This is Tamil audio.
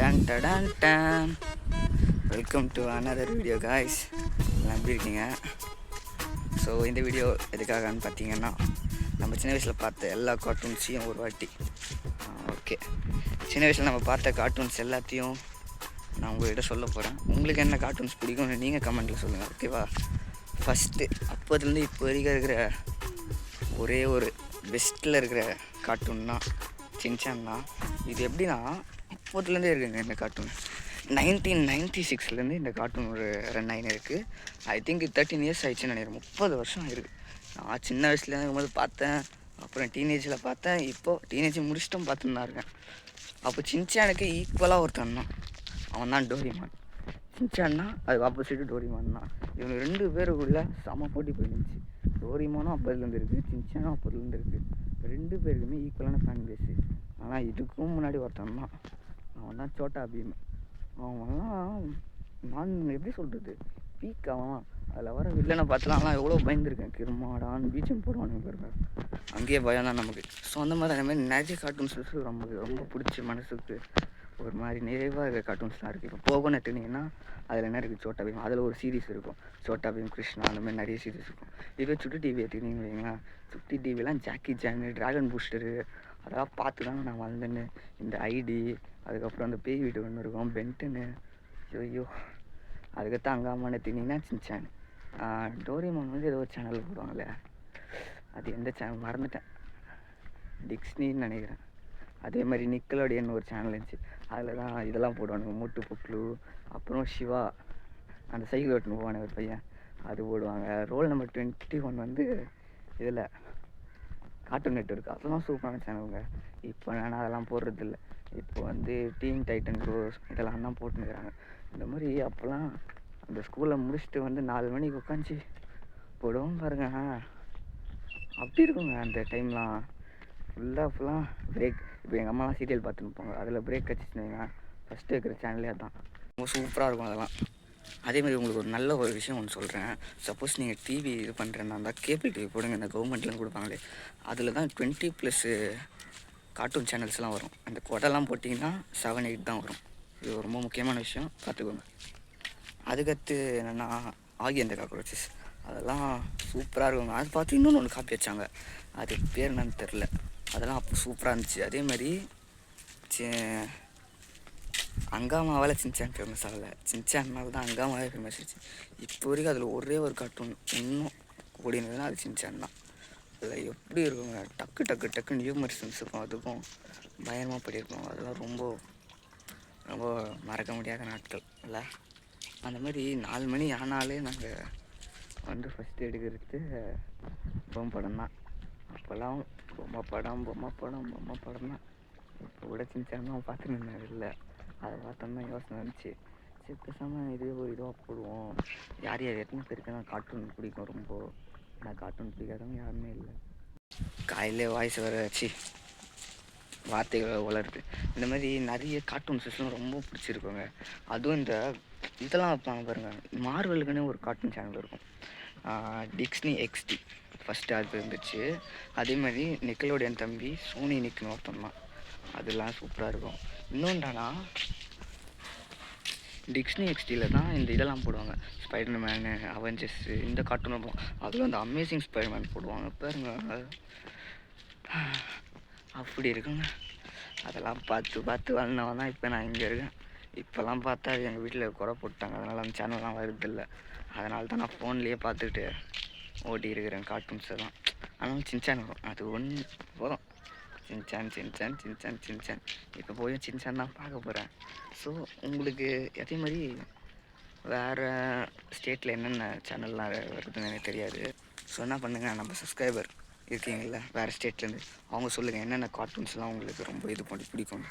டன் டடன் டன். Welcome to another video guys. எல்லாம் எப்படி இருக்கீங்க? ஸோ இந்த வீடியோ எதுக்காகன்னு பார்த்தீங்கன்னா, நம்ம சின்ன வயசில் பார்த்த எல்லா கார்ட்டூன்ஸையும் ஒரு வாட்டி ஓகே சின்ன வயசில் நம்ம பார்த்த கார்ட்டூன்ஸ் எல்லாத்தையும் நான் உங்கள்கிட்ட சொல்ல போகிறேன். உங்களுக்கு என்ன கார்ட்டூன்ஸ் பிடிக்கும்னு நீங்கள் கமெண்ட்டில் சொல்லுங்கள், ஓகேவா? ஃபஸ்ட்டு அப்போதுலேருந்து இப்போ வரைக்கும் இருக்கிற ஒரே ஒரு பெஸ்ட்டில் இருக்கிற கார்ட்டூன்னா சின்சான் தான். இது எப்படின்னா, அப்போதுலேருந்தே இருக்குங்க இந்த கார்ட்டூன். 1996 இந்த கார்ட்டூன் ஒரு ரன் ஆகினு இருக்குது. ஐ திங்க் 13 இயர்ஸ் ஆயிடுச்சுன்னு நினைக்கிறேன். 30 வருஷம் ஆயிருக்கு. நான் சின்ன வயசுல இருக்கும்போது பார்த்தேன், அப்புறம் டீனேஜில் பார்த்தேன், இப்போது டீனேஜ் முடிச்சிட்டும் பார்த்துன்னு தான் இருக்கேன். அப்போ சின்சானுக்கு ஈக்குவலாக ஒருத்தன் தான், அவன் தான் டோரிமான். சின்சான்னா அது ஆப்போசிட்டு டோரிமான் தான். இவங்க ரெண்டு பேருக்குள்ளே செம போட்டி போயிருந்துச்சு. டோரிமானும் அப்போதுலேருந்து இருக்குது, சின்சானும் அப்போதுலேருந்து இருக்குது. ரெண்டு பேருக்குமே ஈக்குவலான ஃபேன் பேஸு. ஆனால் இதுக்கும் முன்னாடி ஒருத்தன் தான், அவன் தான் சோட்டா பீம். அவன்லாம் நான் எப்படி சொல்கிறது, பீக். அவன் அதில் வர வில்லனை பார்த்துலாம் எவ்வளோ பயந்துருக்கேன். கிருமாடான்னு பீச்சம் போடுவானுங்க பாருங்க, அங்கேயே பயம் தான் நமக்கு. ஸோ அந்த மாதிரி நிறைய கார்ட்டூன்ஸ் ரொம்ப பிடிச்ச மனசுக்கு ஒரு மாதிரி நிறைவாக இருக்கிற கார்ட்டூன்ஸ்லாம் இருக்குது. இப்போ போகோன்னு எடுத்துக்கிட்டிங்கன்னா அதில் என்ன இருக்குது, சோட்டா பீம். அதில் ஒரு சீரீஸ் இருக்கும், சோட்டா பீம், கிருஷ்ணா, அந்த மாதிரி நிறைய சீரீஸ் இருக்கும். இதுவே சுட்டி டிவி எடுத்துக்கிட்டிங்கன்னு வைங்களேன், சுட்டி டிவிலாம் ஜாக்கி ஜானு, ட்ராகன் பூஸ்டரு, அதெல்லாம் பார்த்து தாங்க நான் வந்தேன்னு. இந்த ஐடி, அதுக்கப்புறம் அந்த பேய் வீட்டு ஒன்று இருக்கும், பென்டனு, ஐயோ. அதுக்கடுத்து அங்காமான்னு எடுத்துக்கிட்டிங்கன்னா சின்சான். டோரிமான் வந்து ஏதோ ஒரு சேனல் போடுவாங்களே, அது எந்த சேனல் மறந்துட்டேன், டிக்ஸ்னின்னு நினைக்கிறேன். அதே மாதிரி நிக்கலோடியன் ஒரு சேனல் இருந்துச்சு, அதில் தான் இதெல்லாம் போடுவானுங்க, மூட்டு புக்லு. அப்புறம் சிவா, அந்த சைக்கிள் ஓட்டுன்னு போவானே ஒரு பையன், அது போடுவாங்க. ரோல் நம்பர் 21 வந்து இதில் கார்ட்டூன் நெட்வொர்க். அதெல்லாம் சூப்பரான சேனலுங்க. இப்போ நான் அதெல்லாம் போடுறதில்ல. இப்போ வந்து டீன் டைட்டன் க்ரோஸ் இதெல்லாம் தான் போட்டுருக்குறாங்க. இந்த மாதிரி அப்போல்லாம் அந்த ஸ்கூலில் முடிச்சுட்டு வந்து 4 மணிக்கு உட்காந்துச்சி போடுவோம் பாருங்க, அப்படி இருக்குங்க அந்த டைம்லாம். ஃபுல்லாக பிரேக். இப்போ எங்கள் அம்மாலாம் சீரியல் பார்த்துன்னு இருப்பாங்க, அதில் பிரேக் வச்சுச்சுன்னா ஃபஸ்ட்டு இருக்கிற சேனலே அதுதான். ரொம்ப சூப்பராக இருக்கும் அதெல்லாம். அதேமாதிரி உங்களுக்கு ஒரு நல்ல ஒரு விஷயம் ஒன்று சொல்கிறேன். சப்போஸ் நீங்கள் டிவி இது பண்ணுறேன்னா இருந்தால் கேபிள் டிவி போடுங்க, இந்த கவர்மெண்ட்லாம் கொடுப்பாங்களே, அதில் தான் 20+ கார்ட்டூன் சேனல்ஸ்லாம் வரும். அந்த கொடைலாம் போட்டிங்கன்னா 7, 8 தான் வரும். இது ரொம்ப முக்கியமான விஷயம், பார்த்துக்கோங்க. அதுக்கடுத்து என்னென்னா ஆகி அந்த காக்ரோச்சஸ், அதெல்லாம் சூப்பராக இருக்குங்க. அது பார்த்து இன்னொன்று ஒன்று காப்பி வச்சாங்க, அது பேர் என்னன்னு தெரில, அதெல்லாம் அப்போ சூப்பராக இருந்துச்சு. அதேமாதிரி அங்காமாவால் சின்சான் ஃபேமஸ் ஆகலை, சின்சானால் தான் அங்காமாவே ஃபேமஸ் ஆச்சு. இப்போ வரைக்கும் அதில் ஒரே ஒரு கார்ட்டூன் இன்னும் ஓடினதுன்னா அது சின்சான் தான். அதில் எப்படி இருக்குங்க, டக்கு டக்கு டக்குன்னு ஹியூமர் சென்ஸ் இருக்கும், அதுக்கும் பயமாக பண்ணியிருக்கோம். அதெல்லாம் ரொம்ப ரொம்ப மறக்க முடியாத நாட்கள் இல்லை. அந்த மாதிரி 4 மணி ஆனாலே நாங்கள் வந்து ஃபஸ்ட்டு எடுக்கிறது பொம்மை படம் தான். அப்போல்லாம் பொம்மை படம் தான். இப்போ கூட சின்சான் தான் பார்த்து நின்னாரு இல்லை, அதை பார்த்தோம்னா யோசனை வந்துச்சு, சரி பேசாமல் இதே ஒரு இதுவாக போடுவோம். யார் எத்தனை பேருக்கு நான் கார்ட்டூன் பிடிக்கும் ரொம்ப, ஆனால் கார்ட்டூன் பிடிக்காதவங்க யாருமே இல்லை. காலையிலே வாய்ஸ் வர வச்சு வார்த்தைகளை வளருது. இந்த மாதிரி நிறைய கார்ட்டூன்ஸ்லாம் ரொம்ப பிடிச்சிருக்கோங்க. அதுவும் இந்த இதெல்லாம் வைப்பாங்க பாருங்கள், மார்வலுக்குன்னு ஒரு கார்ட்டூன் சேனல் இருக்கும், டிக்ஸ்னி XD ஃபஸ்ட்டு அது இருந்துச்சு. அதே மாதிரி நிக்கலோடியன் தம்பி சோனி நிக்குன்னு ஒருத்தன் தான், அதெல்லாம் சூப்பராக இருக்கும். இன்னொன்றானா டிக்ஸ்னி XDயில் தான் இந்த இதெல்லாம் போடுவாங்க, ஸ்பைடர்மேனு, அவெஞ்சர்ஸு, இந்த கார்ட்டூன் இருக்கும். அதில் அந்த அமேசிங் ஸ்பைடர்மேன் போடுவாங்க பாருங்க, அப்படி இருக்குங்க. அதெல்லாம் பார்த்து வளர்ந்தவன் தான் இப்போ நான் இங்கே இருக்கேன். இப்போல்லாம் பார்த்தா எங்கள் வீட்டில் குறை போட்டாங்க, அதனால் அந்த சேனல்லாம் வருதில்லை. அதனால தான் நான் ஃபோன்லேயே பார்த்துக்கிட்டு ஓட்டி இருக்கிறேன் கார்ட்டூன்ஸ் எல்லாம். ஆனாலும் சின்சான் வரும், அது ஒன்று போதும். சின்சான் இப்போ போய் சின்சான் தான் பார்க்க போகிறேன். ஸோ உங்களுக்கு அதே மாதிரி வேறு ஸ்டேட்டில் என்னென்ன சேனல்லாம் வருதுன்னு எனக்கு தெரியாது. ஸோ என்ன பண்ணுங்கள், நம்ம சப்ஸ்கிரைபர் இருக்கீங்கள வேறு ஸ்டேட்லேருந்து, அவங்க சொல்லுங்கள் என்னென்ன கார்ட்டூன்ஸ்லாம் உங்களுக்கு ரொம்ப இது பண்ணி பிடிக்கும்.